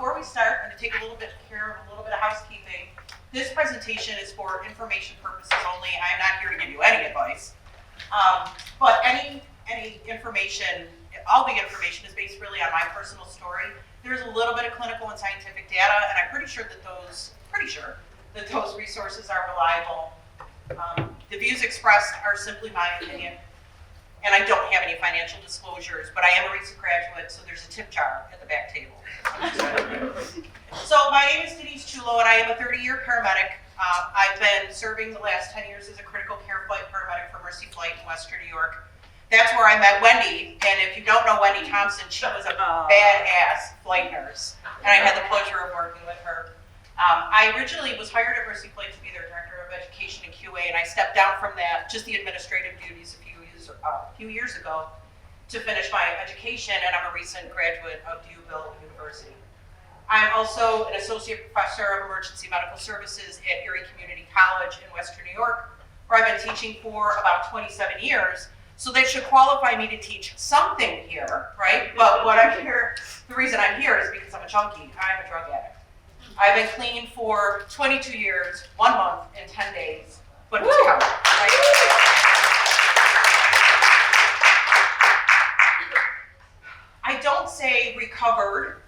before we start, I'm going to take a little bit of housekeeping. This presentation is for information purposes only. I am not here to give you any advice. But any information, all the information is based really on my personal story. There's a little bit of clinical and scientific data, and I'm pretty sure that those resources are reliable. The views expressed are simply my opinion, and I don't have any financial disclosures, but I am a recent graduate, so there's a tip jar at the back table. So my name is Denise Cuillo, and I am a 30-year paramedic. I've been serving the last 10 years as a critical care flight paramedic for Mercy Flight in Western New York. That's where I met Wendy, and if you don't know Wendy Thompson, she was a badass flight nurse, and I had the pleasure of working with her. I originally was hired at Mercy Flight to be their director of education and QA, and I stepped down from that, just the administrative duties a few years ago, to finish my education, and I'm a recent graduate of DuVille University. I'm also an associate professor of emergency medical services at Erie Community College in Western New York, where I've been teaching for about 27 years. So that should qualify me to teach something here, right? But what I'm here, the reason I'm here is because I'm a junkie. I'm a drug addict. I've been clean for 22 years, 1 month, and 10 days, but it's covered, right? I don't say recovered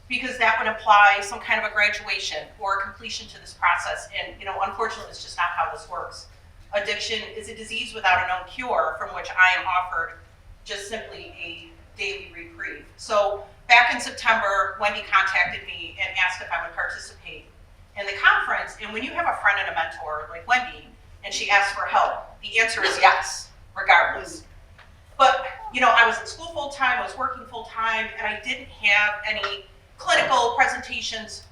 because that would imply some kind of a graduation or a completion to this process. And, unfortunately, it's just not how this works. Addiction is a disease without a known cure, from which I am offered just simply a daily reprieve. So back in September, Wendy contacted me and asked if I would participate in the conference. And when you have a friend and a mentor like Wendy, and she asks for help, the answer is yes, regardless. But, I was in school full-time, I was working full-time, and I didn't have any clinical presentations,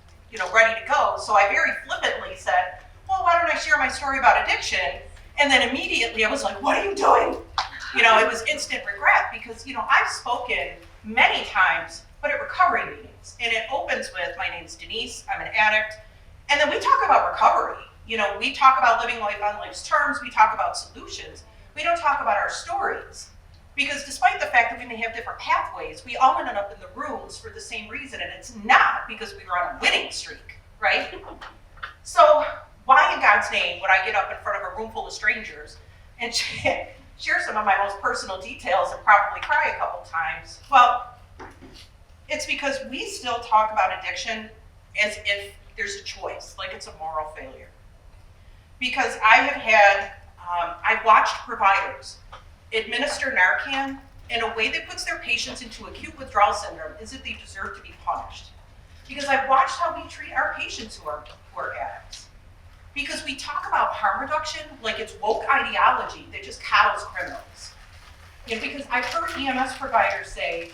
ready to go. So I very flippantly said, well, why don't I share my story about addiction? And then immediately I was like, what are you doing? It was instant regret because, I've spoken many times, but at recovery meetings. And it opens with, my name's Denise, I'm an addict. And then we talk about recovery. We talk about living life on life's terms. We talk about solutions. We don't talk about our stories. Because despite the fact that we may have different pathways, we all ended up in the rooms for the same reason. And it's not because we were on a winning streak, right? So why in God's name would I get up in front of a room full of strangers and share some of my most personal details and probably cry a couple times? Well, it's because we still talk about addiction as if there's a choice, like it's a moral failure. Because I've watched providers administer Narcan in a way that puts their patients into acute withdrawal syndrome as if they deserve to be punished. Because I've watched how we treat our patients who are addicts. Because we talk about harm reduction like it's woke ideology that just coddles criminals. Because I've heard EMS providers say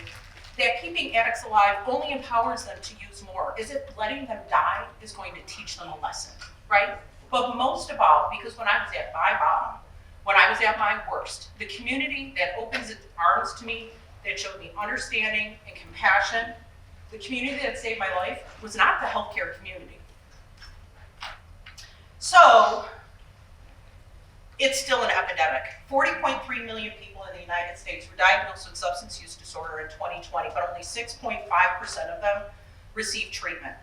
that keeping addicts alive only empowers them to use more, as if letting them die is going to teach them a lesson, right? But most of all, because when I was at my bottom, when I was at my worst, the community that opens its arms to me, that showed me understanding and compassion, the community that saved my life was not the healthcare community. So, it's still an epidemic. 40.3 million people in the United States were diagnosed with substance use disorder in 2020, but only 6.5% of them received treatment.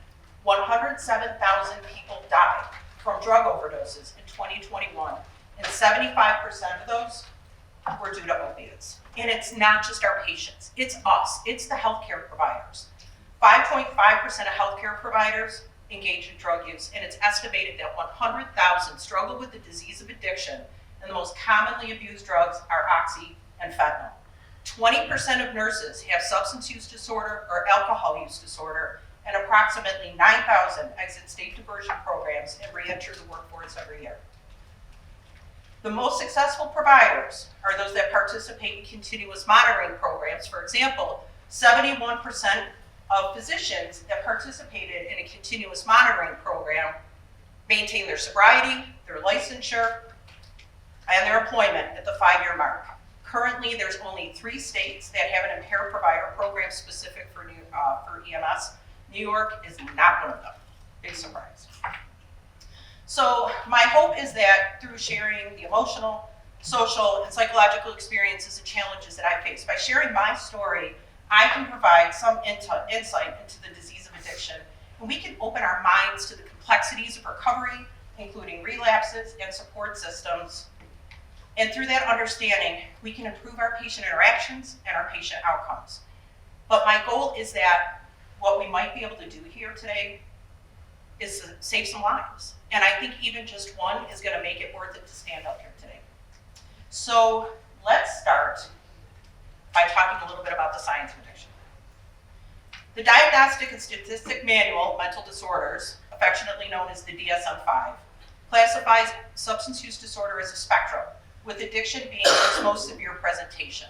107,000 people died from drug overdoses in 2021, and 75% of those were due to opiates. And it's not just our patients, it's us, it's the healthcare providers. 5.5% of healthcare providers engage in drug use, and it's estimated that 100,000 struggle with the disease of addiction, and the most commonly abused drugs are oxy and fentanyl. 20% of nurses have substance use disorder or alcohol use disorder, and approximately 9,000 exit state diversion programs and re-enter the workforce every year. The most successful providers are those that participate in continuous monitoring programs. For example, 71% of physicians that participated in a continuous monitoring program maintain their sobriety, their licensure, and their employment at the 5-year mark. Currently, there's only 3 states that have an impaired provider program specific for EMS. New York is not one of them. Big surprise. So my hope is that through sharing the emotional, social, and psychological experiences and challenges that I face, by sharing my story, I can provide some insight into the disease of addiction, and we can open our minds to the complexities of recovery, including relapses and support systems. And through that understanding, we can improve our patient interactions and our patient outcomes. But my goal is that what we might be able to do here today is to save some lives. And I think even just one is going to make it worth it to stand up here today. So let's start by talking a little bit about the science of addiction. The Diagnostic and Statistic Manual of Mental Disorders, affectionately known as the DSM-5, classifies substance use disorder as a spectrum, with addiction being its most severe presentation.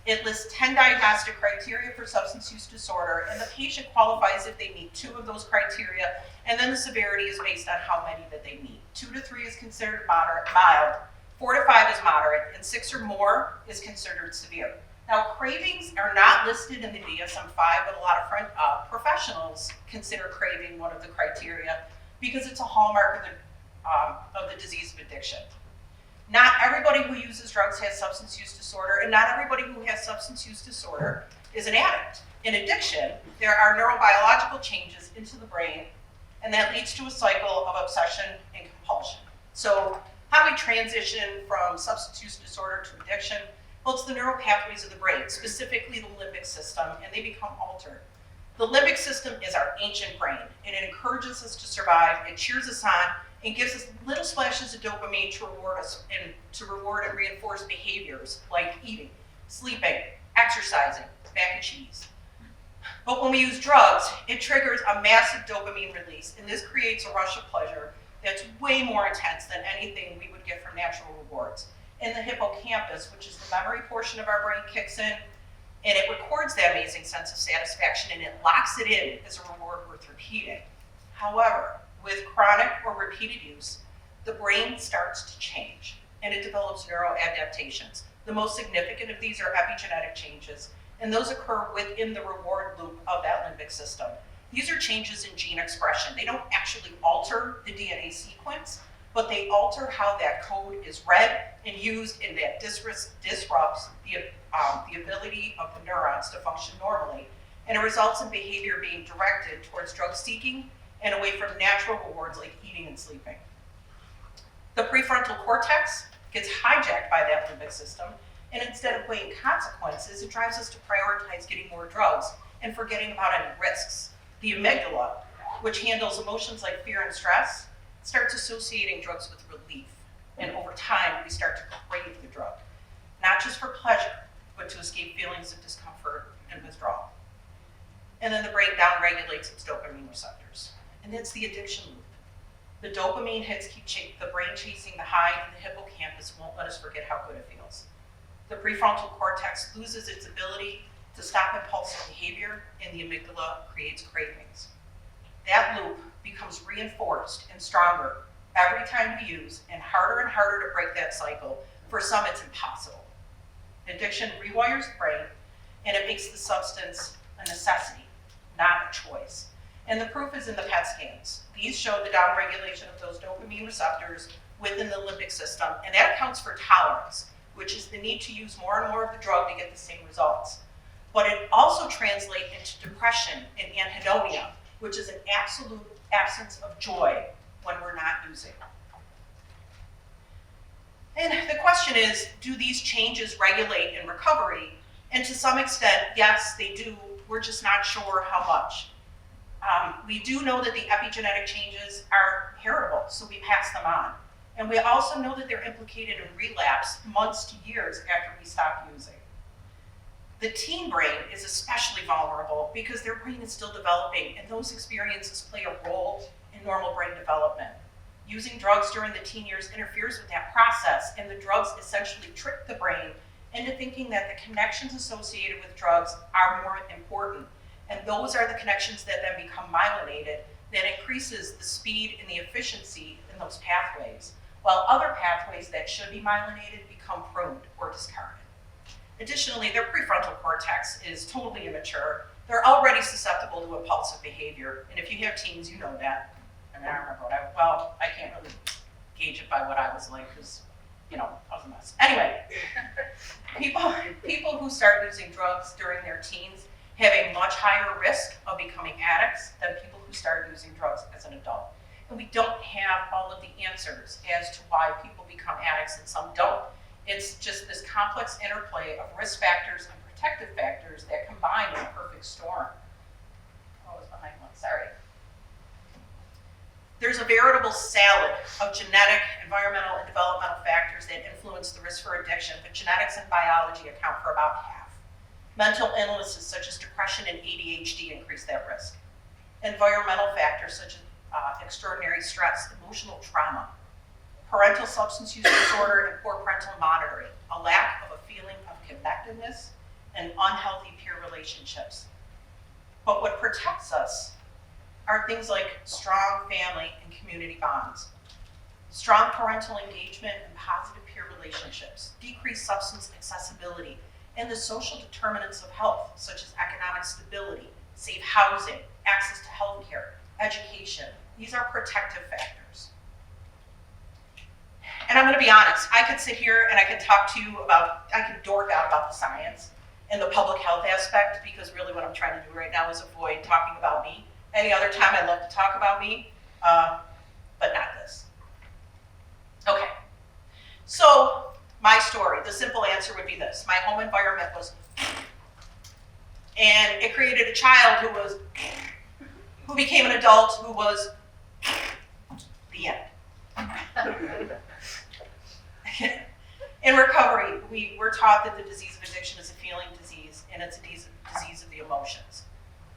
It lists 10 diagnostic criteria for substance use disorder, and the patient qualifies if they meet 2 of those criteria, and then the severity is based on how many that they meet. 2 to 3 is considered mild, 4 to 5 is moderate, and 6 or more is considered severe. Now, cravings are not listed in the DSM-5, but a lot of professionals consider craving one of the criteria because it's a hallmark of the disease of addiction. Not everybody who uses drugs has substance use disorder, and not everybody who has substance use disorder is an addict. In addiction, there are neurobiological changes into the brain, and that leads to a cycle of obsession and compulsion. So how do we transition from substance use disorder to addiction? Well, it's the neural pathways of the brain, specifically the limbic system, and they become altered. The limbic system is our ancient brain, and it encourages us to survive, it cheers us on, and gives us little splashes of dopamine to reward and reinforce behaviors like eating, sleeping, exercising, mac and cheese. But when we use drugs, it triggers a massive dopamine release, and this creates a rush of pleasure that's way more intense than anything we would get from natural rewards. And the hippocampus, which is the memory portion of our brain, kicks in, and it records that amazing sense of satisfaction, and it locks it in as a reward worth repeating. However, with chronic or repeated use, the brain starts to change, and it develops neuroadaptations. The most significant of these are epigenetic changes, and those occur within the reward loop of that limbic system. These are changes in gene expression. They don't actually alter the DNA sequence, but they alter how that code is read and used, and that disrupts the ability of the neurons to function normally, and it results in behavior being directed towards drug seeking and away from natural rewards like eating and sleeping. The prefrontal cortex gets hijacked by that limbic system, and instead of weighing consequences, it drives us to prioritize getting more drugs and forgetting about any risks. The amygdala, which handles emotions like fear and stress, starts associating drugs with relief, and over time, we start to crave the drug, not just for pleasure, but to escape feelings of discomfort and withdrawal. And then the brain downregulates its dopamine receptors. And that's the addiction loop. The dopamine hits keep the brain chasing the high, and the hippocampus won't let us forget how good it feels. The prefrontal cortex loses its ability to stop impulsive behavior, and the amygdala creates cravings. That loop becomes reinforced and stronger every time we use, and harder to break that cycle. For some, it's impossible. Addiction rewires the brain, and it makes the substance a necessity, not a choice. And the proof is in the PET scans. These show the downregulation of those dopamine receptors within the limbic system, and that accounts for tolerance, which is the need to use more and more of the drug to get the same results. But it also translates into depression and anhedonia, which is an absolute absence of joy when we're not using. And the question is, do these changes regulate in recovery? And to some extent, yes, they do. We're just not sure how much. We do know that the epigenetic changes are heritable, so we pass them on. And we also know that they're implicated in relapse months to years after we stop using. The teen brain is especially vulnerable because their brain is still developing, and those experiences play a role in normal brain development. Using drugs during the teen years interferes with that process, and the drugs essentially trick the brain into thinking that the connections associated with drugs are more important. And those are the connections that then become myelinated, that increases the speed and the efficiency in those pathways, while other pathways that should be myelinated become pruned or discarded. Additionally, their prefrontal cortex is totally immature. They're already susceptible to impulsive behavior. And if you have teens, you know that. And I remember I can't really gauge it by what I was like, because, I was a mess. Anyway, people who start using drugs during their teens have a much higher risk of becoming addicts than people who start using drugs as an adult. And we don't have all of the answers as to why people become addicts and some don't. It's just this complex interplay of risk factors and protective factors that combine in a perfect storm. Oh, I was behind one, sorry. There's a veritable salad of genetic, environmental, and developmental factors that influence the risk for addiction, but genetics and biology account for about half. Mental illnesses such as depression and ADHD increase that risk. Environmental factors such as extraordinary stress, emotional trauma, parental substance use disorder, and poor parental monitoring, a lack of a feeling of connectedness, and unhealthy peer relationships. But what protects us are things like strong family and community bonds, strong parental engagement and positive peer relationships, decreased substance accessibility, and the social determinants of health, such as economic stability, safe housing, access to healthcare, education. These are protective factors. And I'm gonna be honest, I could sit here and I could talk to you about, I could dork out about the science and the public health aspect, because really what I'm trying to do right now is avoid talking about me. Any other time I'd love to talk about me, but not this. Okay, so my story, the simple answer would be this. My home environment was, and it created a child who became an adult who was the end. In recovery, we're taught that the disease of addiction is a feeling disease, and it's a disease of the emotions.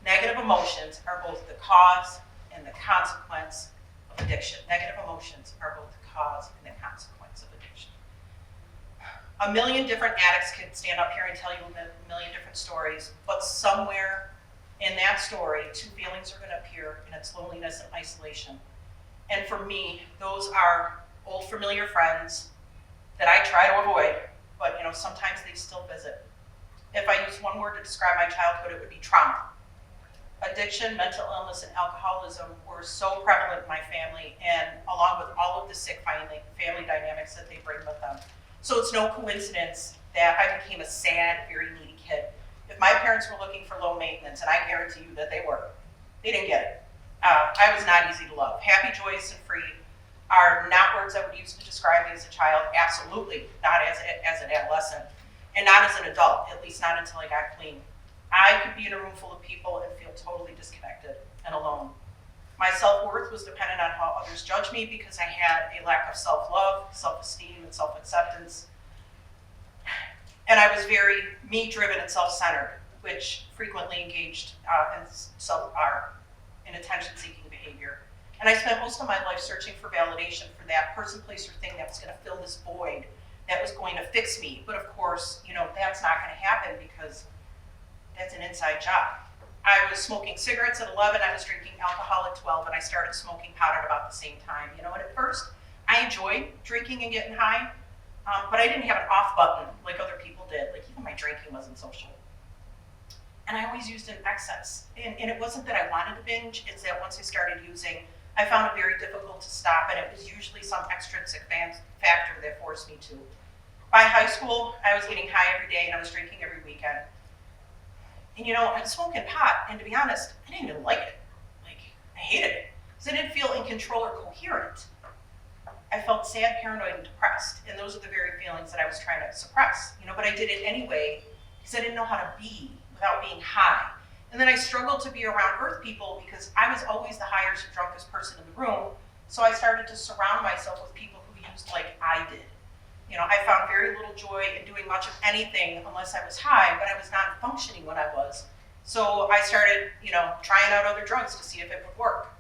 Negative emotions are both the cause and the consequence of addiction. Negative emotions are both the cause and the consequence of addiction. A million different addicts can stand up here and tell you a million different stories, but somewhere in that story, two feelings are going to appear, and it's loneliness and isolation. And for me, those are old familiar friends that I try to avoid, but sometimes they still visit. If I use one word to describe my childhood, it would be trauma. Addiction, mental illness, and alcoholism were so prevalent in my family, and along with all of the sick family dynamics that they bring with them. So it's no coincidence that I became a sad, very needy kid. If my parents were looking for low maintenance, and I guarantee you that they were, they didn't get it. I was not easy to love. Happy, joyous, and free are not words I would use to describe me as a child, absolutely not as an adolescent, and not as an adult, at least not until I got clean. I could be in a room full of people and feel totally disconnected and alone. My self-worth was dependent on how others judged me because I had a lack of self-love, self-esteem, and self-acceptance. And I was very me-driven and self-centered, which frequently engaged in attention-seeking behavior. And I spent most of my life searching for validation for that person, place, or thing that was going to fill this void, that was going to fix me. But of course, that's not going to happen because that's an inside job. I was smoking cigarettes at 11, I was drinking alcohol at 12, and I started smoking pot at about the same time. And at first, I enjoyed drinking and getting high, but I didn't have an off button like other people did. Like even my drinking wasn't social. And I always used in excess. And it wasn't that I wanted to binge, it's that once I started using, I found it very difficult to stop, and it was usually some extrinsic factor that forced me to. By high school, I was getting high every day and I was drinking every weekend. And I was smoking pot, and to be honest, I didn't even like it. I hated it, because I didn't feel in control or coherent. I felt sad, paranoid, and depressed, and those are the very feelings that I was trying to suppress, but I did it anyway, because I didn't know how to be without being high. And then I struggled to be around earth people because I was always the highest or drunkest person in the room, so I started to surround myself with people who used like I did. I found very little joy in doing much of anything unless I was high, but I was not functioning when I was. So I started, trying out other drugs to see if it would work.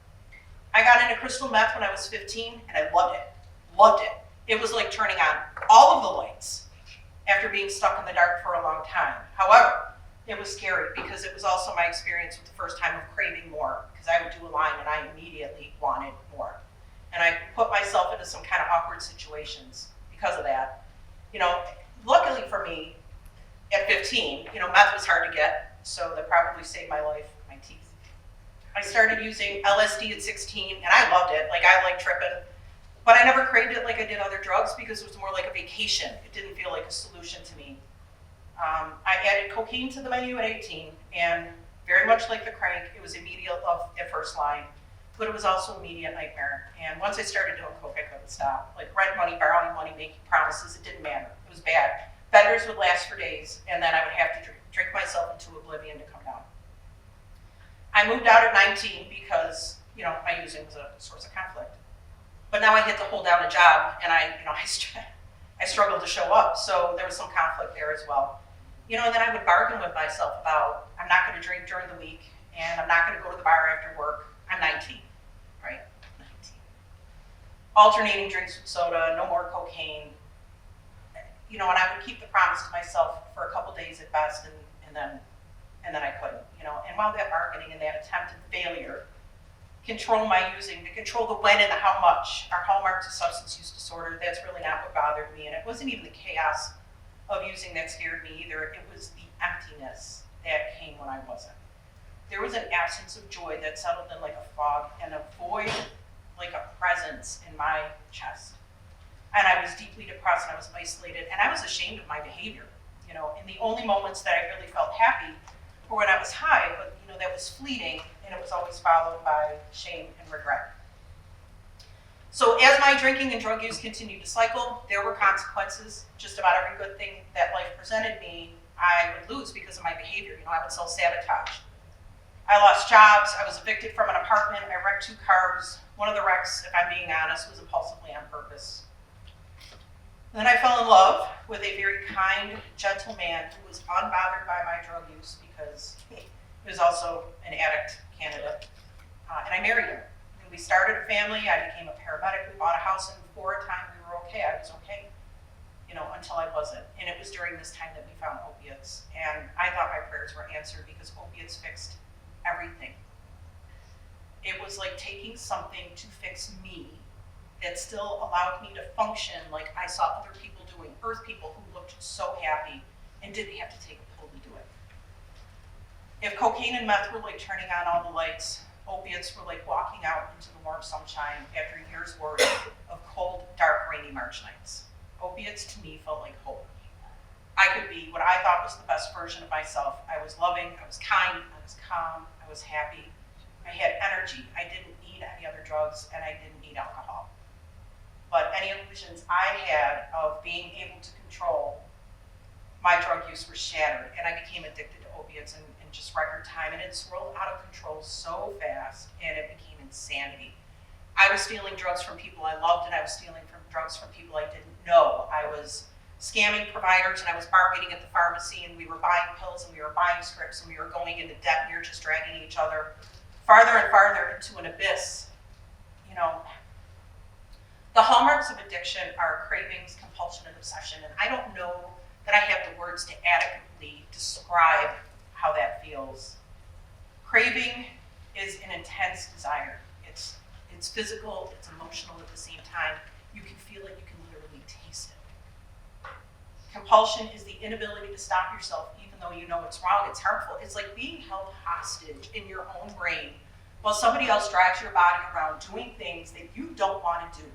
I got into crystal meth when I was 15, and I loved it. Loved it. It was like turning on all of the lights after being stuck in the dark for a long time. However, it was scary because it was also my experience with the first time of craving more, because I would do a line and I immediately wanted more. And I put myself into some kind of awkward situations because of that. Luckily for me, at 15, meth was hard to get, so that probably saved my life, my teeth. I started using LSD at 16, and I loved it. I liked tripping, but I never craved it like I did other drugs because it was more like a vacation. It didn't feel like a solution to me. I added cocaine to the menu at 18, And very much like the crank, it was immediate love at first line, but it was also immediate nightmare. And once I started doing coke, I couldn't stop. Like rent money, borrowing money, making promises, it didn't matter. It was bad. Benders would last for days, and then I would have to drink myself into oblivion to come down. I moved out at 19 because, my using was a source of conflict. But now I had to hold down a job, and I struggled to show up, so there was some conflict there as well. And then I would bargain with myself about, I'm not going to drink during the week, and I'm not going to go to the bar after work. I'm 19, right? 19. Alternating drinks with soda, no more cocaine. And I would keep the promise to myself for a couple days at best, and then I couldn't. And while that bargaining and that attempted failure, control my using, to control the when and the how much are hallmarks of substance use disorder, that's really not what bothered me. And it wasn't even the chaos of using that scared me either. It was the emptiness that came when I wasn't. There was an absence of joy that settled in like a fog, and a void like a presence in my chest. And I was deeply depressed, and I was isolated, and I was ashamed of my behavior. And the only moments that I really felt happy were when I was high, but that was fleeting, and it was always followed by shame and regret. So as my drinking and drug use continued to cycle, there were consequences. Just about every good thing that life presented me, I would lose because of my behavior. I would self-sabotage. I lost jobs. I was evicted from an apartment. I wrecked 2 cars. One of the wrecks, if I'm being honest, was impulsively on purpose. Then I fell in love with a very kind, gentle man who was unbothered by my drug use because he was also an addict candidate. And I married him. And we started a family. I became a paramedic. We bought a house, and for a time we were okay. I was okay, until I wasn't. And it was during this time that we found opiates. And I thought my prayers were answered because opiates fixed everything. It was like taking something to fix me that still allowed me to function like I saw other people doing, earth people who looked so happy and didn't have to take a pill to do it. If cocaine and meth were like turning on all the lights, opiates were like walking out into the warm sunshine after years' worth of cold, dark, rainy March nights. Opiates to me felt like hope. I could be what I thought was the best version of myself. I was loving, I was kind, I was calm, I was happy. I had energy. I didn't need any other drugs, and I didn't need alcohol. But any illusions I had of being able to control my drug use were shattered, and I became addicted to opiates in just record time, and it swirled out of control so fast, and it became insanity. I was stealing drugs from people I loved, and I was stealing drugs from people I didn't know. I was scamming providers, and I was bargaining at the pharmacy, and we were buying pills, and we were buying scripts, and we were going into debt, and we were just dragging each other farther and farther into an abyss. The hallmarks of addiction are cravings, compulsion, and obsession, and I don't know that I have the words to adequately describe how that feels. Craving is an intense desire. It's physical, it's emotional at the same time. You can feel it, you can literally taste it. Compulsion is the inability to stop yourself even though you know it's wrong, it's harmful. It's like being held hostage in your own brain while somebody else drives your body around doing things that you don't want to do,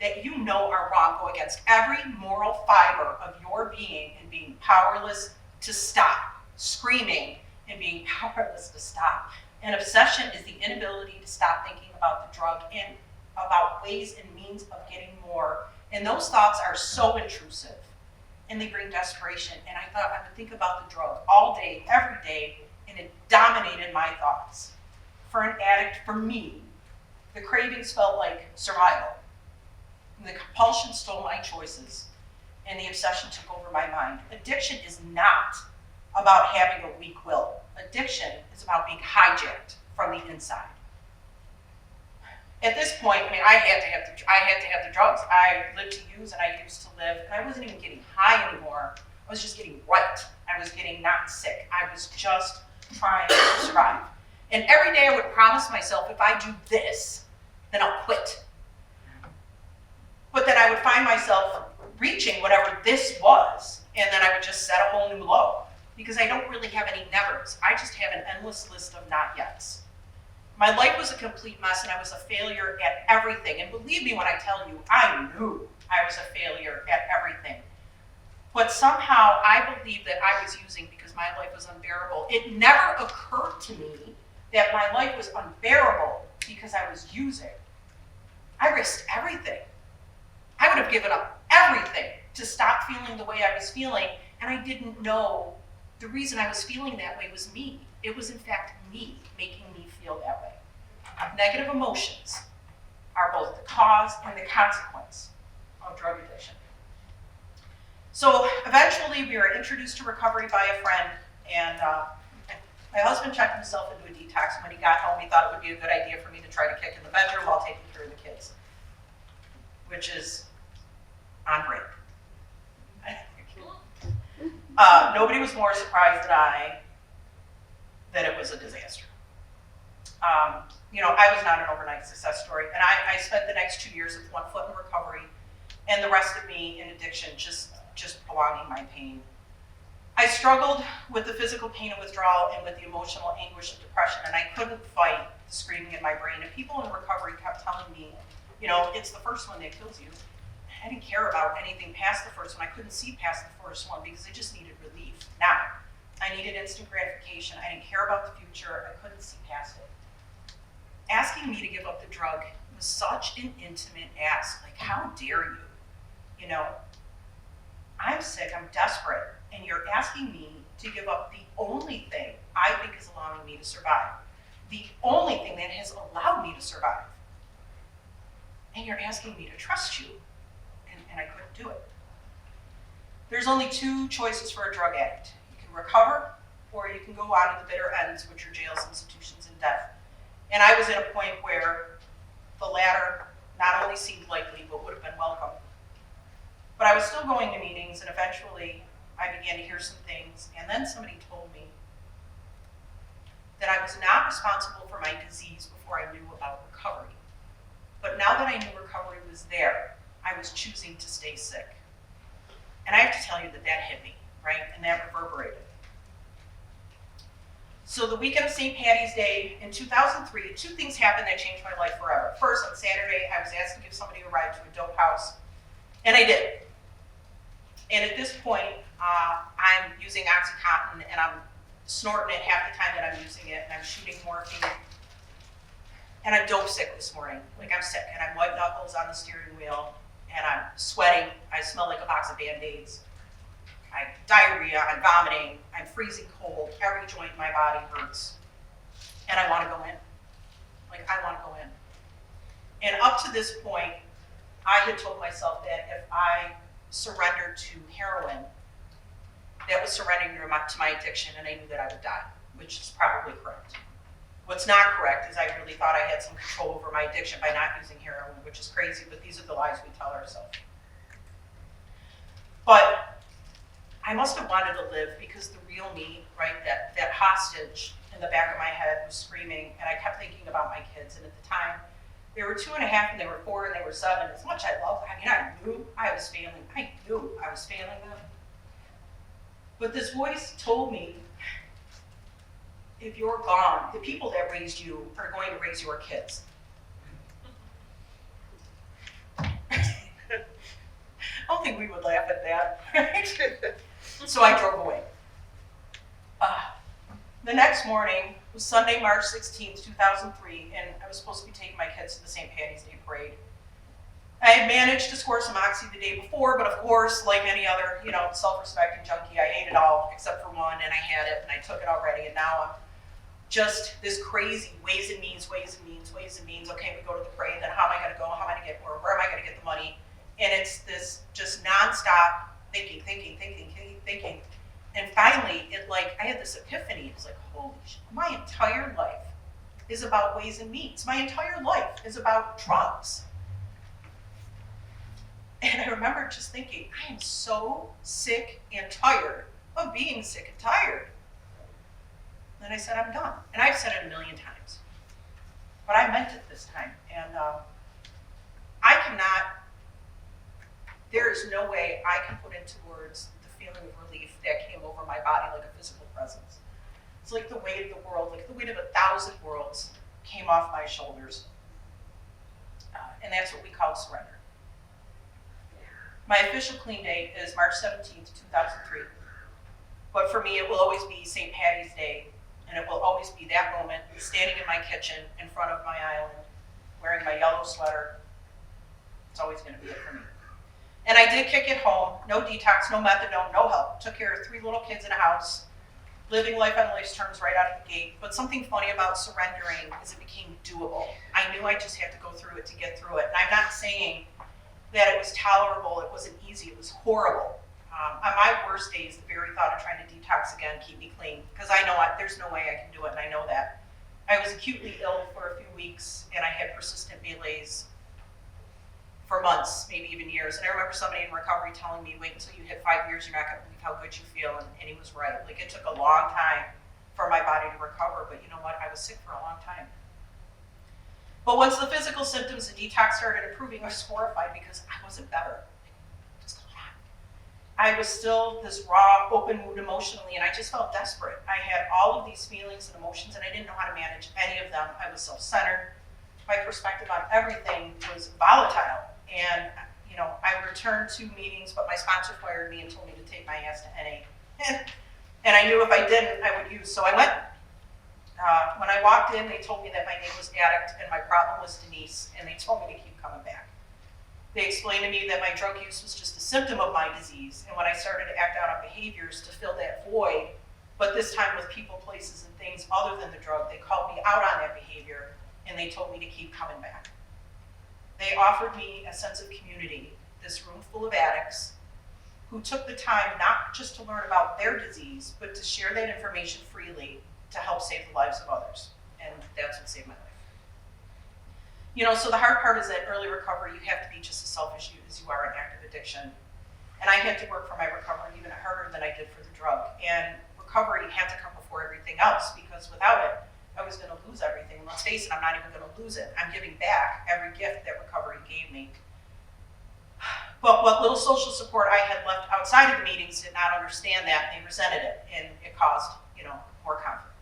that you know are wrong, go against every moral fiber of your being, and being powerless to stop, screaming and being powerless to stop. And obsession is the inability to stop thinking about the drug and about ways and means of getting more. And those thoughts are so intrusive, and they bring desperation. And I thought I would think about the drug all day, every day, and it dominated my thoughts. For an addict, for me, the cravings felt like survival. And the compulsion stole my choices, and the obsession took over my mind. Addiction is not about having a weak will. Addiction is about being hijacked from the inside. At this point, I had to have the drugs. I lived to use, and I used to live, and I wasn't even getting high anymore. I was just getting right. I was getting not sick. I was just trying to survive. And every day I would promise myself, if I do this, then I'll quit. But then I would find myself reaching whatever this was, and then I would just set a whole new low, because I don't really have any nevers. I just have an endless list of not yets. My life was a complete mess, and I was a failure at everything. And believe me when I tell you, I knew I was a failure at everything. But somehow I believed that I was using because my life was unbearable. It never occurred to me that my life was unbearable because I was using. I risked everything. I would have given up everything to stop feeling the way I was feeling, and I didn't know the reason I was feeling that way was me. It was in fact me making me feel that way. Negative emotions are both the cause and the consequence of drug addiction. So eventually we were introduced to recovery by a friend, and my husband checked himself into a detox. When he got home, he thought it would be a good idea for me to try to kick in the bedroom while taking care of the kids, which is on break. Nobody was more surprised than I that it was a disaster. I was not an overnight success story, and I spent the next 2 years with 1 foot in recovery, and the rest of me in addiction, just prolonging my pain. I struggled with the physical pain and withdrawal and with the emotional anguish of depression, and I couldn't fight the screaming in my brain. And people in recovery kept telling me, it's the first one that kills you. I didn't care about anything past the first one. I couldn't see past the first one because I just needed relief. Now, I needed instant gratification. I didn't care about the future. I couldn't see past it. Asking me to give up the drug was such an intimate ask. Like, how dare you? I'm sick, I'm desperate, and you're asking me to give up the only thing I think is allowing me to survive. The only thing that has allowed me to survive. And you're asking me to trust you. And I couldn't do it. There's only 2 choices for a drug addict. You can recover, or you can go on to the bitter ends, which are jails, institutions, and death. And I was at a point where the latter not only seemed likely, but would have been welcome. But I was still going to meetings, and eventually I began to hear some things, and then somebody told me that I was not responsible for my disease before I knew about recovery. But now that I knew recovery was there, I was choosing to stay sick. And I have to tell you that hit me, right? And that reverberated. So the weekend of St. Patty's Day in 2003, 2 things happened that changed my life forever. First, on Saturday, I was asked to give somebody a ride to a dope house, and I did. And at this point, I'm using OxyContin, and I'm snorting it half the time that I'm using it, and I'm shooting morphine. And I'm dope sick this morning. Like, I'm sick, and I'm white knuckles on the steering wheel, and I'm sweating. I smell like a box of Band-Aids. I have diarrhea, I'm vomiting, I'm freezing cold, every joint in my body hurts. And I want to go in. Like, I want to go in. And up to this point, I had told myself that if I surrendered to heroin, that was surrendering to my addiction, and I knew that I would die, which is probably correct. What's not correct is I really thought I had some control over my addiction by not using heroin, which is crazy, but these are the lies we tell ourselves. But I must have wanted to live because the real me, right, that hostage in the back of my head was screaming, and I kept thinking about my kids. And at the time, they were 2.5, and they were 4, and they were 7. As much I loved, I knew I was failing. I knew I was failing them. But this voice told me, if you're gone, the people that raised you are going to raise your kids. I don't think we would laugh at that, right? So I drove away. The next morning was Sunday, March 16th, 2003, and I was supposed to be taking my kids to the St. Patty's Day parade. I had managed to score some Oxy the day before, but of course, like any other, self-respecting junkie, I ate it all except for one, and I had it, and I took it already, and now I'm just this crazy ways and means. Okay, we go to the parade, then how am I going to go? How am I going to get more? Where am I going to get the money? And it's this just nonstop thinking. And finally, I had this epiphany. It was like, holy shit, my entire life is about ways and means. My entire life is about drugs. And I remember just thinking, I am so sick and tired of being sick and tired. Then I said, I'm done. And I've said it 1,000,000 times. But I meant it this time. And there is no way I can put into words the feeling of relief that came over my body like a physical presence. It's like the weight of the world, like the weight of 1,000 worlds came off my shoulders. And that's what we call surrender. My official clean date is March 17th, 2003. But for me, it will always be St. Patty's Day, and it will always be that moment, standing in my kitchen in front of my island, wearing my yellow sweater. It's always going to be it for me. And I did kick it home, no detox, no methadone, no help. Took care of 3 little kids in a house, living life on life's terms right out of the gate. But something funny about surrendering is it became doable. I knew I just had to go through it to get through it. And I'm not saying that it was tolerable, it wasn't easy, it was horrible. On my worst days, the very thought of trying to detox again, keep me clean, because I know there's no way I can do it, and I know that. I was acutely ill for a few weeks, and I had persistent malaise for months, maybe even years. And I remember somebody in recovery telling me, wait until you hit 5 years, you're not going to believe how good you feel, and he was right. Like, it took a long time for my body to recover, but you know what? I was sick for a long time. But once the physical symptoms of detox started improving, I was horrified because I wasn't better. What's going on? I was still this raw, open wound emotionally, and I just felt desperate. I had all of these feelings and emotions, and I didn't know how to manage any of them. I was self-centered. My perspective on everything was volatile. And, you know, I returned to meetings, but my sponsor fired me and told me to take my ass to NA. And I knew if I didn't, I would use, so I went. When I walked in, they told me that my name was Addict and my problem was Denise, and they told me to keep coming back. They explained to me that my drug use was just a symptom of my disease, and when I started to act out on behaviors to fill that void, but this time with people, places, and things other than the drug, they called me out on that behavior, and they told me to keep coming back. They offered me a sense of community, this room full of addicts who took the time not just to learn about their disease, but to share that information freely to help save the lives of others. And that's what saved my life. You know, so the hard part is that early recovery, you have to be just as selfish as you are in active addiction. And I had to work for my recovery even harder than I did for the drug. And recovery had to come before everything else, because without it, I was going to lose everything. And let's face it, I'm not even going to lose it. I'm giving back every gift that recovery gave me. But what little social support I had left outside of the meetings did not understand that. They resented it, and it caused, you know, more conflict.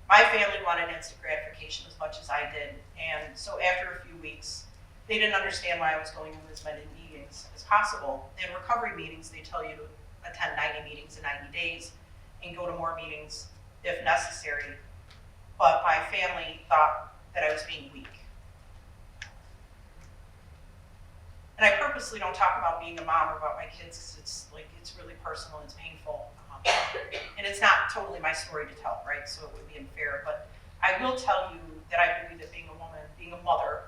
My family wanted instant gratification as much as I did, and so after a few weeks, they didn't understand why I was going to as many meetings as possible. In recovery meetings, they tell you to attend 90 meetings in 90 days and go to more meetings if necessary. But my family thought that I was being weak. And I purposely don't talk about being a mom or about my kids because it's really personal and it's painful. And it's not totally my story to tell, right? So it would be unfair. But I will tell you that I believe that being a woman, being a mother,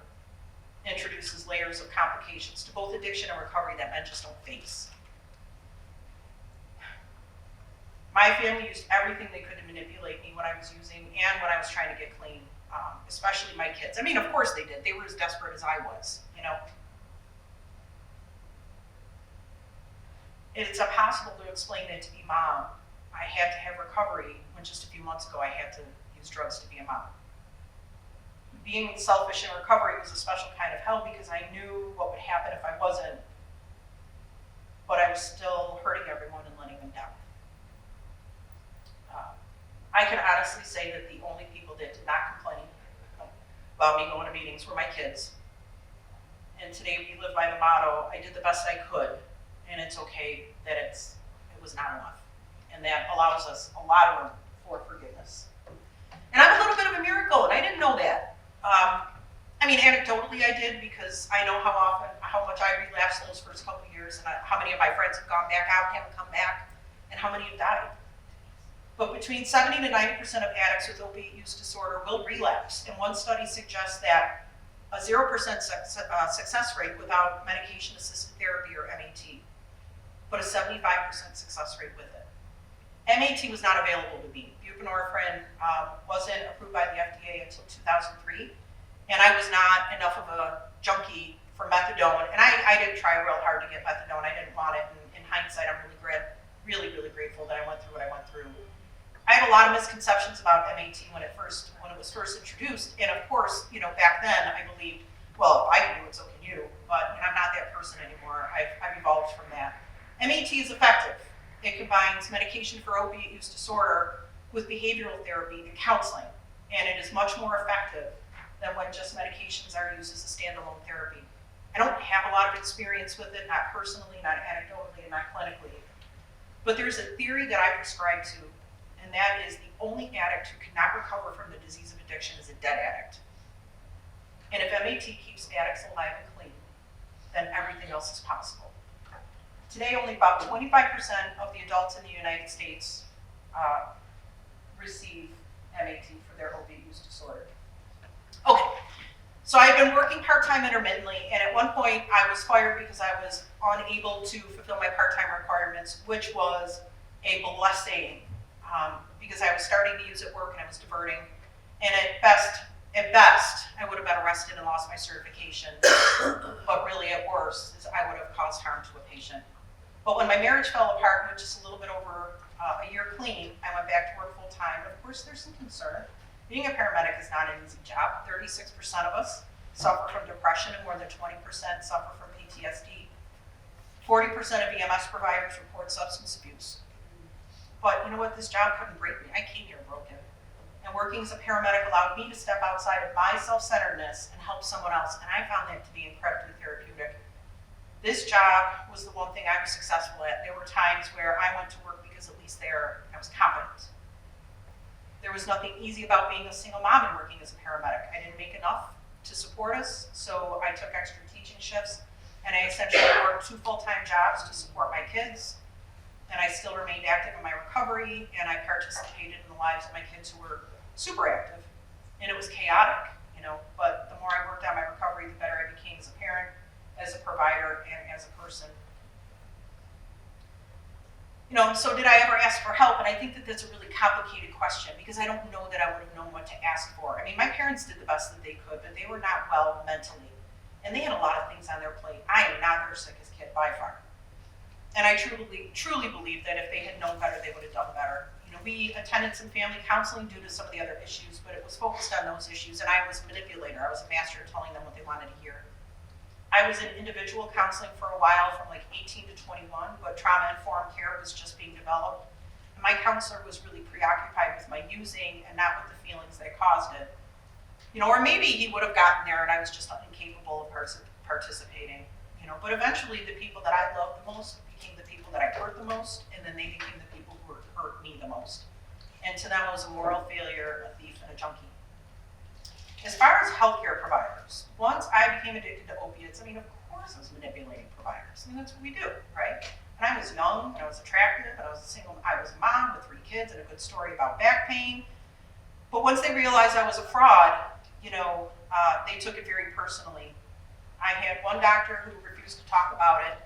introduces layers of complications to both addiction and recovery that men just don't face. My family used everything they could to manipulate me when I was using and when I was trying to get clean, especially my kids. I mean, of course they did. They were as desperate as I was, you know. It's impossible to explain it to be mom. I had to have recovery when just a few months ago I had to use drugs to be a mom. Being selfish in recovery was a special kind of hell because I knew what would happen if I wasn't, but I was still hurting everyone and letting them down. I can honestly say that the only people that did not complain about me going to meetings were my kids. And today we live by the motto, I did the best I could, and it's okay that it was not enough. And that allows us a lot of room for forgiveness. And I'm a little bit of a miracle, and I didn't know that. I mean, anecdotally I did, because I know how much I relapsed those first couple of years, and how many of my friends have gone back out, haven't come back, and how many have died. But between 70 to 90% of addicts with opiate use disorder will relapse, and one study suggests that a 0% success rate without medication-assisted therapy, or MAT, but a 75% success rate with it. MAT was not available to me. Buprenorphine wasn't approved by the FDA until 2003, and I was not enough of a junkie for methadone, and I didn't try real hard to get methadone. I didn't want it, and in hindsight, I'm really grateful that I went through what I went through. I had a lot of misconceptions about MAT when it was first introduced, and of course, you know, back then I believed, well, if I can do it, so can you. But I'm not that person anymore. I've evolved from that. MAT is effective. It combines medication for opiate use disorder with behavioral therapy and counseling, and it is much more effective than when just medications are used as a standalone therapy. I don't have a lot of experience with it, not personally, not anecdotally, and not clinically. But there's a theory that I prescribe to, and that is the only addict who cannot recover from the disease of addiction is a dead addict. And if MAT keeps addicts alive and clean, then everything else is possible. Today, only about 25% of the adults in the United States receive MAT for their opiate use disorder. Okay, so I've been working part-time intermittently, and at one point I was fired because I was unable to fulfill my part-time requirements, which was a blessing because I was starting to use at work and I was diverting. And at best, I would have been arrested and lost my certification, but really at worst, I would have caused harm to a patient. But when my marriage fell apart, with just a little bit over a year clean, I went back to work full time. Of course, there's some concern. Being a paramedic is not an easy job. 36% of us suffer from depression and more than 20% suffer from PTSD. 40% of EMS providers report substance abuse. But you know what? This job couldn't break me. I came here broken. And working as a paramedic allowed me to step outside of my self-centeredness and help someone else. And I found that to be incredibly therapeutic. This job was the one thing I was successful at. There were times where I went to work because at least there I was competent. There was nothing easy about being a single mom and working as a paramedic. I didn't make enough to support us, so I took extra teaching shifts, and I essentially worked 2 full-time jobs to support my kids, and I still remained active in my recovery, and I participated in the lives of my kids who were super active, and it was chaotic, but the more I worked on my recovery, the better I became as a parent, as a provider, and as a person. So did I ever ask for help? And I think that that's a really complicated question because I don't know that I would have known what to ask for. I mean, my parents did the best that they could, but they were not well mentally. And they had a lot of things on their plate. I am not their sickest kid by far. And I truly believe that if they had known better, they would have done better. We attended some family counseling due to some of the other issues, but it was focused on those issues. And I was a manipulator. I was a master at telling them what they wanted to hear. I was in individual counseling for a while from like 18 to 21, but trauma-informed care was just being developed. And my counselor was really preoccupied with my using and not with the feelings that caused it. Or maybe he would have gotten there and I was just incapable of participating. But eventually the people that I loved the most became the people that I hurt the most, and then they became the people who hurt me the most. And to them I was a moral failure, a thief, and a junkie. As far as healthcare providers, once I became addicted to opiates, of course I was manipulating providers. That's what we do, right? And I was young, and I was attractive, and I was a mom with 3 kids and a good story about back pain. But once they realized I was a fraud, they took it very personally. I had one doctor who refused to talk about it,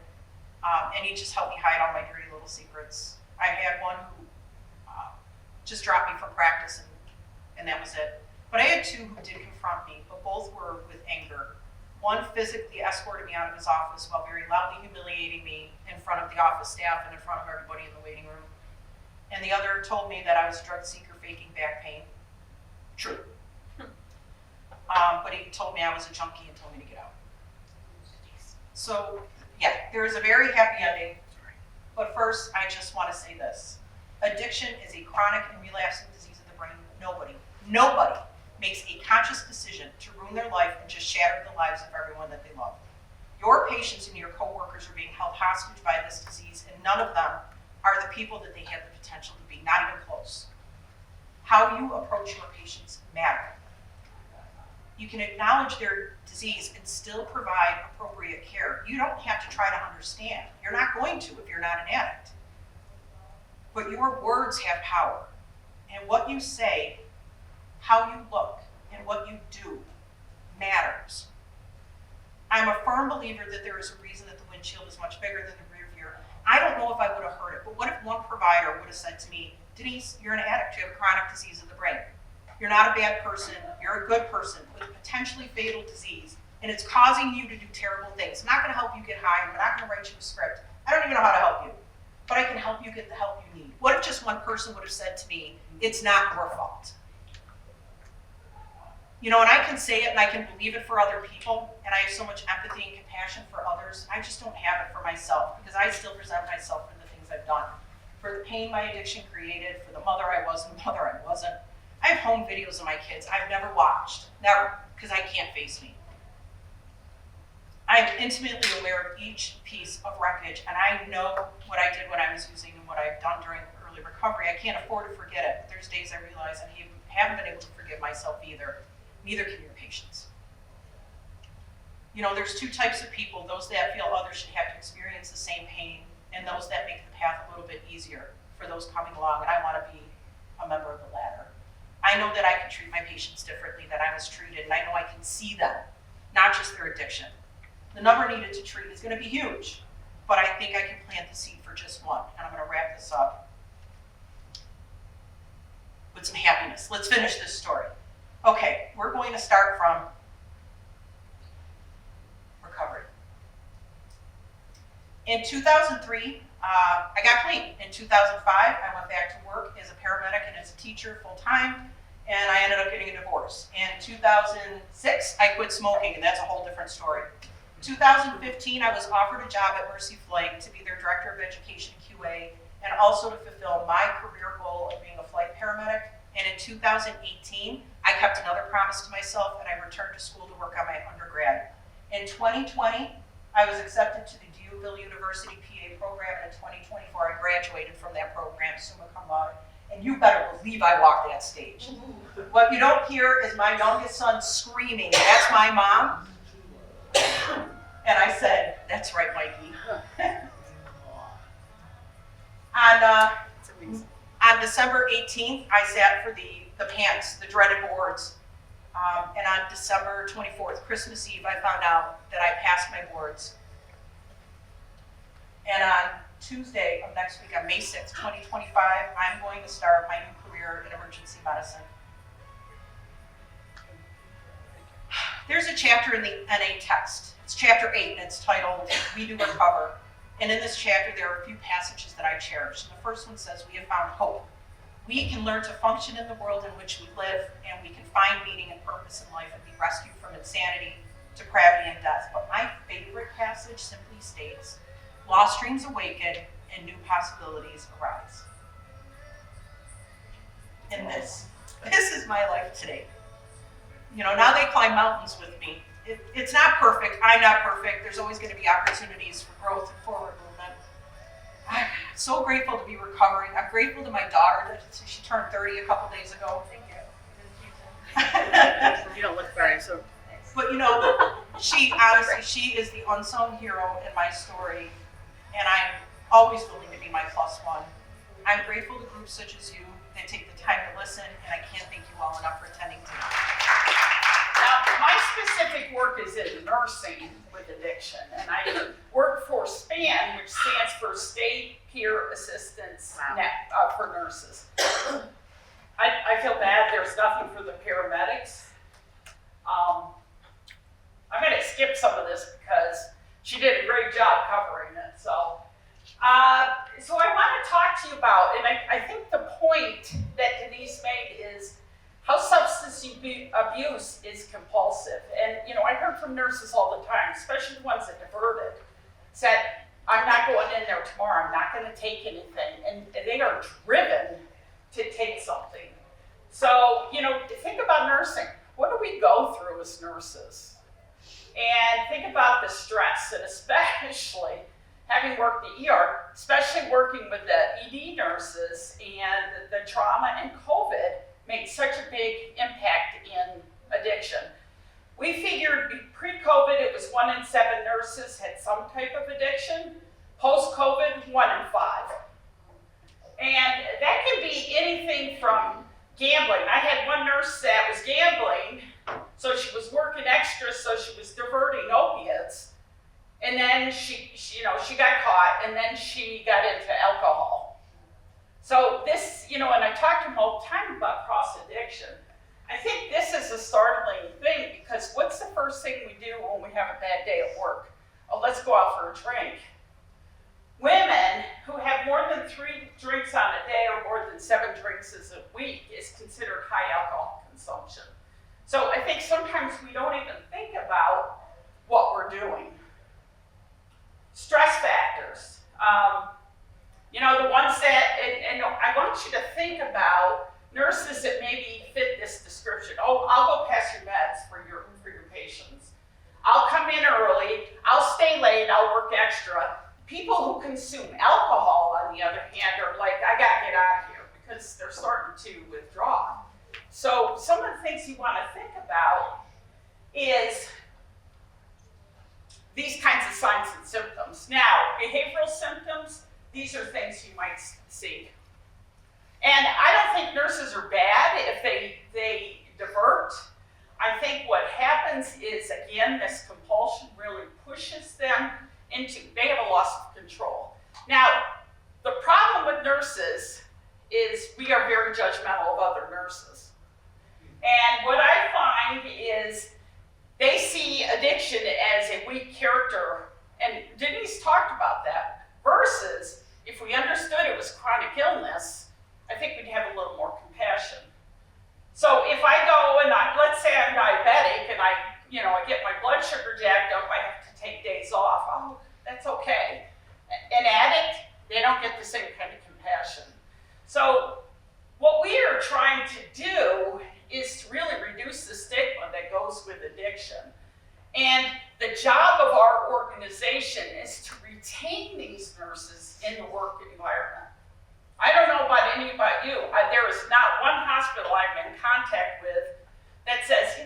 and he just helped me hide all my dirty little secrets. I had one who just dropped me from practice, and that was it. But I had 2 who did confront me, but both were with anger. One physically escorted me out of his office while very loudly humiliating me in front of the office staff and in front of everybody in the waiting room. And the other told me that I was a drug seeker faking back pain. True. But he told me I was a junkie and told me to get out. So, yeah, there is a very happy ending. But first, I just want to say this. Addiction is a chronic and relapsing disease of the brain. Nobody makes a conscious decision to ruin their life and just shatter the lives of everyone that they love. Your patients and your coworkers are being held hostage by this disease, and none of them are the people that they have the potential to be, not even close. How you approach your patients matter. You can acknowledge their disease and still provide appropriate care. You don't have to try to understand. You're not going to if you're not an addict. But your words have power, and what you say, how you look, and what you do matters. I'm a firm believer that there is a reason that the windshield is much bigger than the rear view. I don't know if I would have heard it, but what if one provider would have said to me, Denise, you're an addict, you have a chronic disease of the brain. You're not a bad person, you're a good person with a potentially fatal disease, and it's causing you to do terrible things. I'm not gonna help you get high, I'm not gonna write you a script. I don't even know how to help you, but I can help you get the help you need. What if just one person would have said to me, it's not your fault? And I can say it and I can believe it for other people, and I have so much empathy and compassion for others. I just don't have it for myself because I still present myself for the things I've done, for the pain my addiction created, for the mother I was and the mother I wasn't. I have home videos of my kids I've never watched, never, because I can't face me. I I'm intimately aware of each piece of wreckage, and I know what I did when I was using and what I've done during early recovery. I can't afford to forget it. There's days I realize I haven't been able to forgive myself either. Neither can your patients. You know, there's two types of people, those that feel others should have to experience the same pain, and those that make the path a little bit easier for those coming along, and I want to be a member of the latter. I know that I can treat my patients differently than I was treated, and I know I can see them, not just their addiction. The number needed to treat is going to be huge, but I think I can plant the seed for just one, and I'm going to wrap this up with some happiness. Let's finish this story. Okay, we're going to start from recovery. In 2003, I got clean. In 2005, I went back to work as a paramedic and as a teacher full-time, and I ended up getting a divorce. In 2006, I quit smoking, and that's a whole different story. In 2015, I was offered a job at Mercy Flight to be their Director of Education QA, and also to fulfill my career goal of being a flight paramedic. And in 2018, I kept another promise to myself, and I returned to school to work on my undergrad. In 2020, I was accepted to the Cuillo University PA program, and in 2024, I graduated from that program, summa cum laude. And you better believe I walked that stage. What you don't hear is my youngest son screaming, "That's my mom." And I said, "That's right, Mikey." On December 18th, I sat for the PANCs, the dreaded boards. And on December 24th, Christmas Eve, I found out that I passed my boards. And on Tuesday of next week, on May 6th, 2025, I'm going to start my new career in emergency medicine. There's a chapter in the NA text. It's chapter 8, and it's titled, "We Do Recover." And in this chapter, there are a few passages that I cherish. And the first one says, "We have found hope. We can learn to function in the world in which we live, and we can find meaning and purpose in life and be rescued from insanity, depravity, and death." But my favorite passage simply states, "Lost dreams awaken and new possibilities arise." And this is my life today. You know, now they climb mountains with me. It's not perfect. I'm not perfect. There's always going to be opportunities for growth and forward movement. I'm so grateful to be recovering. I'm grateful to my daughter that she turned 30 a couple days ago. Thank you. You don't look very so. But you know, she honestly, she is the unsung hero in my story, and I'm always willing to be my plus one. I'm grateful to groups such as you that take the time to listen, and I can't thank you all enough for attending tonight. Now, my specific work is in nursing with addiction, and I work for SPAN, which stands for State Peer Assistance for Nurses. I feel bad there's nothing for the paramedics. I'm going to skip some of this because she did a great job covering it. So I want to talk to you about, and I think the point that Denise made is how substance abuse is compulsive. And, you know, I heard from nurses all the time, especially the ones that diverted, said, "I'm not going in there tomorrow, I'm not going to take anything." And they are driven to take something. So, you know, think about nursing. What do we go through as nurses? And think about the stress, and especially having worked the ER, especially working with the ED nurses, and the trauma and COVID made such a big impact in addiction. We figured pre-COVID it was 1 in 7 nurses had some type of addiction. Post-COVID, 1 in 5. And that can be anything from gambling. I had one nurse that was gambling, so she was working extra, so she was diverting opiates. And then she got caught, and then she got into alcohol. So this, you know, and I talk to them all the time about cross addiction. I think this is a startling thing, because what's the first thing we do when we have a bad day at work? Oh, let's go out for a drink. Women who have more than 3 drinks on a day or more than 7 drinks a week is considered high alcohol consumption. So I think sometimes we don't even think about what we're doing. Stress factors. You know, the ones that, and I want you to think about nurses that maybe fit this description. Oh, I'll go pass your meds for your patients. I'll come in early. I'll I'll work extra. People who consume alcohol, on the other hand, are like, I gotta get out of here because they're starting to withdraw. So some of the things you want to think about is these kinds of signs and symptoms. Now, behavioral symptoms, these are things you might see. And I don't think nurses are bad if they divert. I think what happens is, again, this compulsion really pushes them into, they have a loss of control. Now, the problem with nurses is we are very judgmental of other nurses. And what I find is they see addiction as a weak character, and Denise talked about that, versus if we understood it was chronic illness, I think we'd have a little more compassion. So if I go and let's say I'm diabetic and I get my blood sugar jacked up, I have to take days off. Oh, that's okay. An addict, they don't get the same kind of compassion. So what we are trying to do is to really reduce the stigma that goes with addiction. And the job of our organization is to retain these nurses in the work environment. I don't know about any about you. There is not one hospital I'm in contact with that says,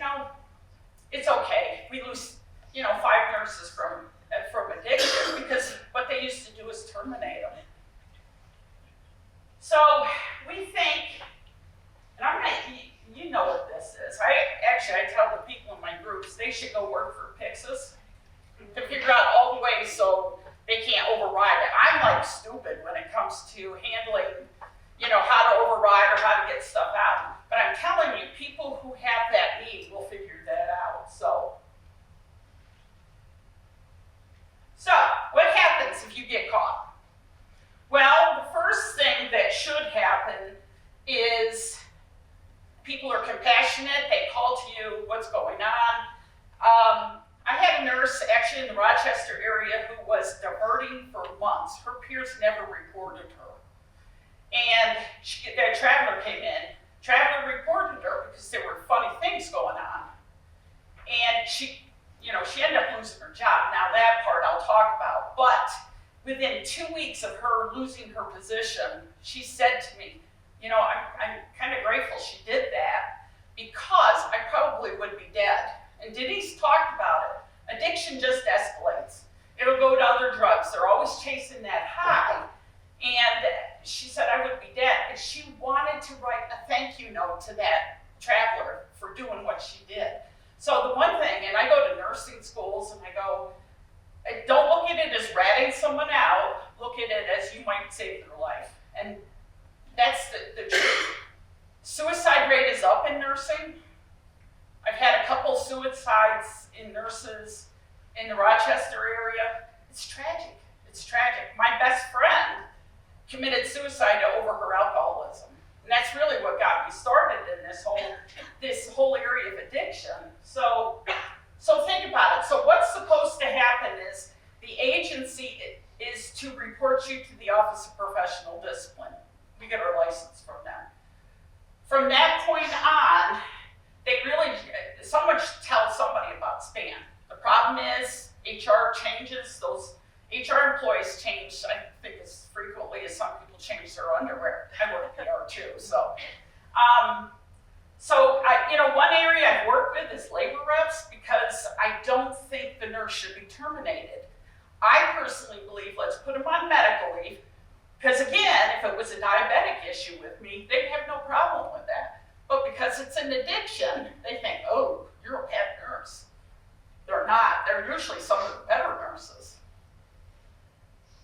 it's okay. We lose, 5 nurses from addiction, because what they used to do is terminate them. So we think, and you know what this is. I tell the people in my groups, they should go work for Pixis to figure out all the ways so they can't override it. I'm like stupid when it comes to handling, how to override or how to get stuff out. But I'm telling you, people who have that need will figure that out. So what happens if you get caught? Well, the first thing that should happen is people are compassionate. They call to you, what's going on? I had a nurse actually in the Rochester area who was diverting for months. Her peers never reported her. And that traveler came in. Traveler reported her because there were funny things going on. And she ended up losing her job. Now that part I'll talk about. But within 2 weeks of her losing her position, she said to me, I'm kind of grateful she did that because I probably would be dead. And Denise talked about it. Addiction just escalates. It'll go to other drugs. They're always chasing that high. And she said, I would be dead. And she wanted to write a thank you note to that traveler for doing what she did. So the one thing, and I go to nursing schools and I go, don't look at it as ratting someone out. Look at it as you might save their life. And that's the truth. Suicide rate is up in nursing. I've had a couple suicides in nurses in the Rochester area. It's tragic. It's tragic. My best friend committed suicide over her alcoholism. And that's really what got me started in this whole area of addiction. So think about it. So what's supposed to happen is the agency is to report you to the Office of Professional Discipline. We get our license from them. From that point on, someone should tell somebody about SPAN. The problem is HR changes. Those HR employees change, I think, as frequently as some people change their underwear. I work at PR too, so. One area I've worked with is labor reps because I don't think the nurse should be terminated. I personally believe let's put them on medical leave because again, if it was a diabetic issue with me, they'd have no problem with that. But because it's an addiction, they think, oh, you're a bad nurse. They're not. They're usually some of the better nurses.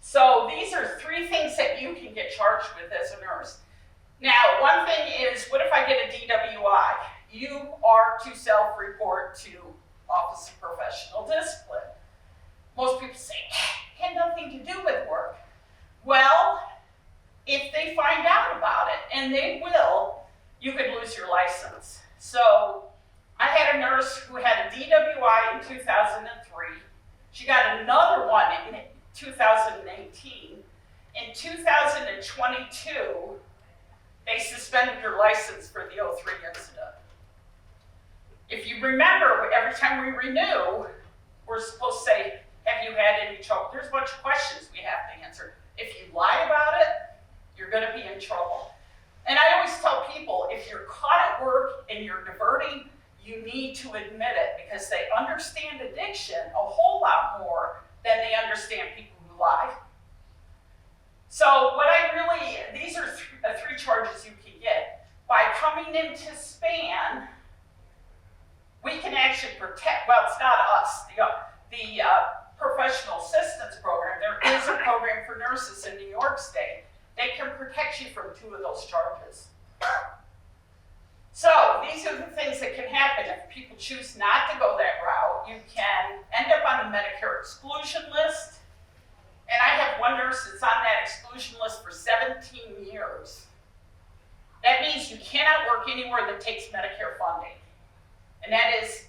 So these are 3 things that you can get charged with as a nurse. Now, one thing is, what if I get a DWI? You are to self-report to Office of Professional Discipline. Most people say, it had nothing to do with work. Well, if they find out about it, and they will, you could lose your license. So I had a nurse who had a DWI in 2003. She got another one in 2018. In 2022, they suspended her license for the 03 incident. If you remember, every time we renew, we're supposed to say, have you had any trouble pull out more than they understand people who lie. So what these are three charges you can get. By coming into SPAN, we can actually protect, well, it's not us, the professional assistance program. There is a program for nurses in New York State. They can protect you from 2 of those charges. So these are the things that can happen if people choose not to go that route. You can end up on the Medicare exclusion list. And I have one nurse that's on that exclusion list for 17 years. That means you cannot work anywhere that takes Medicare funding. And that is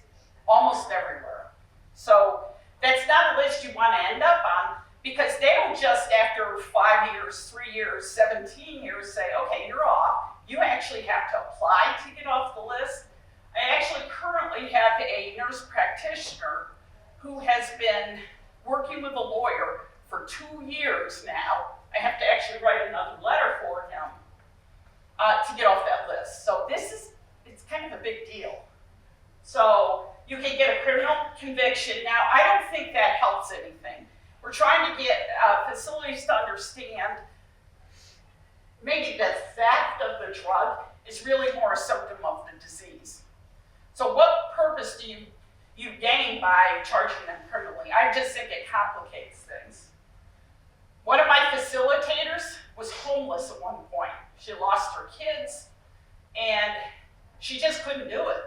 almost everywhere. So that's not a list you want to end up on, because they don't just after 5 years, 3 years, 17 years say, okay, you're off. You actually have to apply to get off the list. I actually currently have a nurse practitioner who has been working with a lawyer for 2 years now. I have to actually write another letter for him to get off that list. So it's kind of a big deal. So you can get a criminal conviction. Now, I don't think that helps anything. We're trying to get facilities to understand maybe the theft of the drug is really more a symptom of the disease. So what purpose do you gain by charging them criminally? I just think it complicates things. One of my facilitators was homeless at one point. She lost her kids, and she just couldn't do it.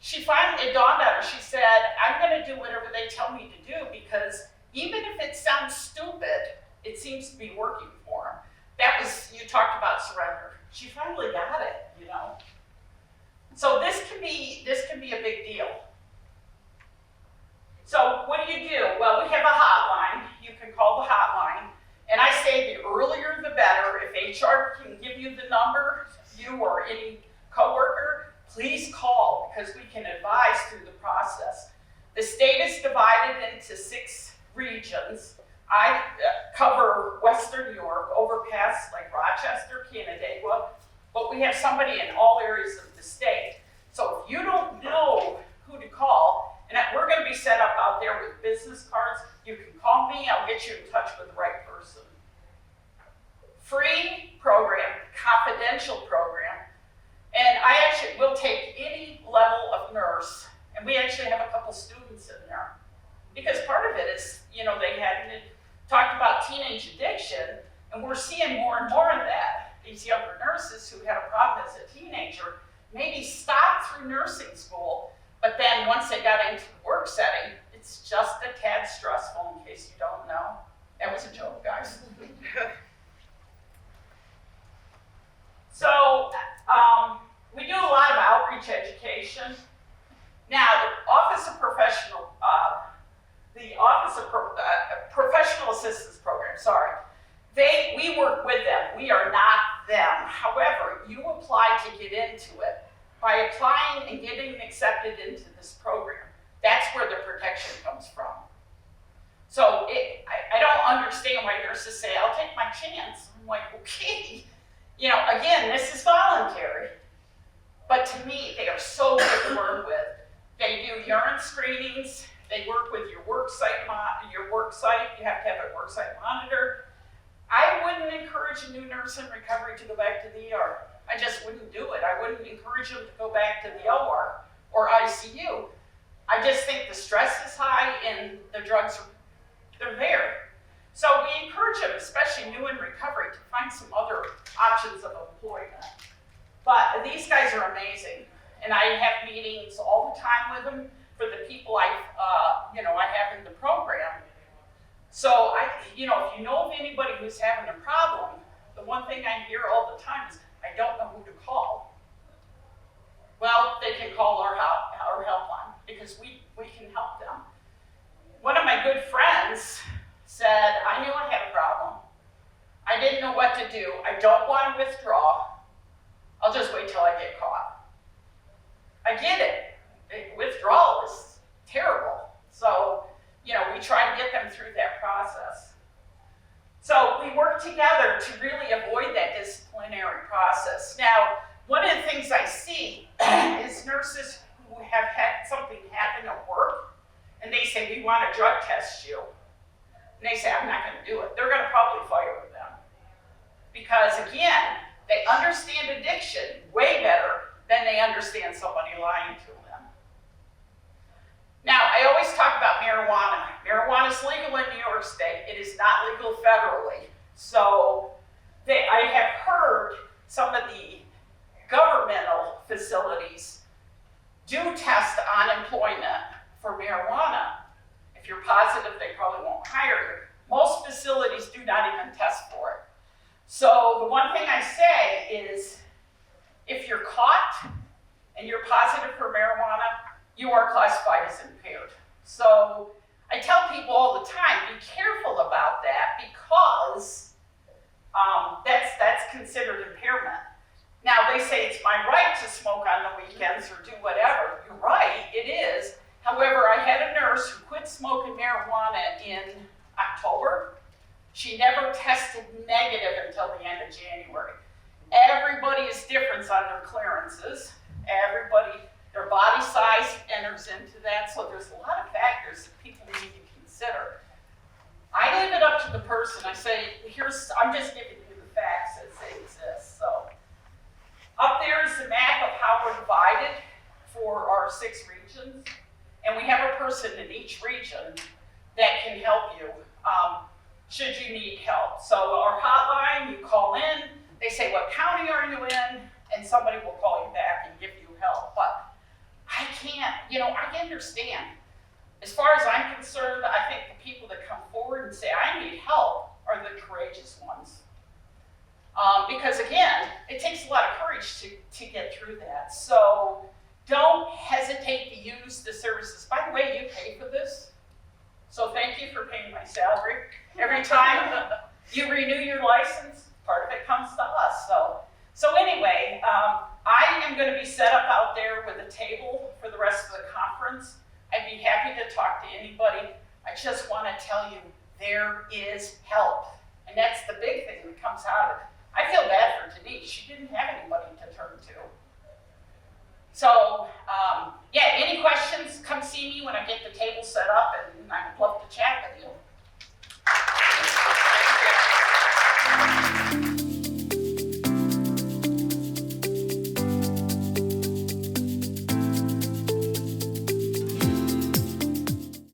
She finally, it dawned on her, she said, I'm gonna do whatever they tell me to do, because even if it sounds stupid, it seems to be working for them. That was, you talked about surrender. She finally got it, you know. So this can be a big deal. So what do? Well, we have a hotline. You can call the hotline. And I say the earlier the better. If HR can give you the number, you or any coworker, please call, because we can advise through the process. The state is divided into 6 regions. I cover Western New York, over past like Rochester, Canandaigua, but we have somebody in all areas of the state. So if you don't know who to call, and we're going to be set up out there with business cards, you can call me, I'll get you in touch with the right person. Free program, confidential program, and I actually will take any level of nurse, and we actually have a couple students in there. Because part of it is, you know, they hadn't talked about teenage addiction, and we're seeing more and more of that. These younger nurses who had a problem as a teenager maybe stopped through nursing school, but then once they got into the work setting, it's just a tad stressful, in case you don't know. That was a joke, guys. So we do a lot of outreach education. Now, the Office of Professional Assistance Program, we work with them. We are not them. However, you apply to get into it. By applying and getting accepted into this program, that's where the protection comes from. So I don't understand why nurses say, I'll take my chance. I'm like, okay. You know, again, this is voluntary. But to me, they are so good to work with. They do urine screenings. They work with your work site. You have to have a work site monitor. I wouldn't encourage a new nurse in recovery to go back to the ER. I just wouldn't do it. I wouldn't encourage them to go back to the OR or ICU. I just think the stress is high and the drugs they're there. So we encourage them, especially new in recovery, to find some other options of employment. But these guys are amazing, and I have meetings all the time with them for the people I have in the program. So if you know of anybody who's having a problem, the one thing I hear all the time is, I don't know who to call. Well, they can call our helpline, because we can help them. One of my good friends said, I knew I had a problem. I didn't know what to do. I don't want to withdraw. I'll just wait till I get caught. I get it. Withdrawal is terrible. So, we try to get them through that process. So we work together to really avoid that disciplinary process. Now, one of the things I see is nurses who have had something happen at work, and they say, we want to drug test you. And they say, I'm not going to do it. They're going to probably fire them. Because again, they understand addiction way better than they understand somebody lying to them. Now, I always talk about marijuana. Marijuana is legal in New York State. It is not legal federally. So I have heard some of the governmental facilities do test unemployment for marijuana. If you're positive, they probably won't hire you. Most facilities do not even test for it. So the one thing I say is, if you're caught and you're positive for marijuana, you are classified as impaired. So I tell people all the time, be careful about that, because that's considered impairment. Now they say it's my right to smoke on the weekends or do whatever. You're right, it is. However, I had a nurse who quit smoking marijuana in October. She never tested negative until the end of January. Everybody is different on their clearances. Everybody, their body size enters into that. So there's a lot of factors that people need to consider. I leave it up to the person. I say, I'm just giving you the facts as they exist. So up there is the map of how we're divided for our 6 regions. And we have a person in each region that can help you should you need help. So our hotline, you call in, they say, what county are you in? And somebody will call you back and give you help. But I can't, I understand. As far as I'm concerned, I think the people that come forward and say, I need help, are the courageous ones. Because again, it takes a lot of courage to get through that. So don't hesitate to use the services. By the way, you pay for this. So thank you for paying my salary. Every time you renew your license, part of it comes to us. So anyway, I am going to be set up out there with a table for the rest of the conference. I'd be happy to talk to anybody. I just want to tell you, there is help. And that's the big thing that comes out of it. I feel bad for Denise. She didn't have anybody to turn to. So, yeah, any questions, come see me when I get the table set up, and I would love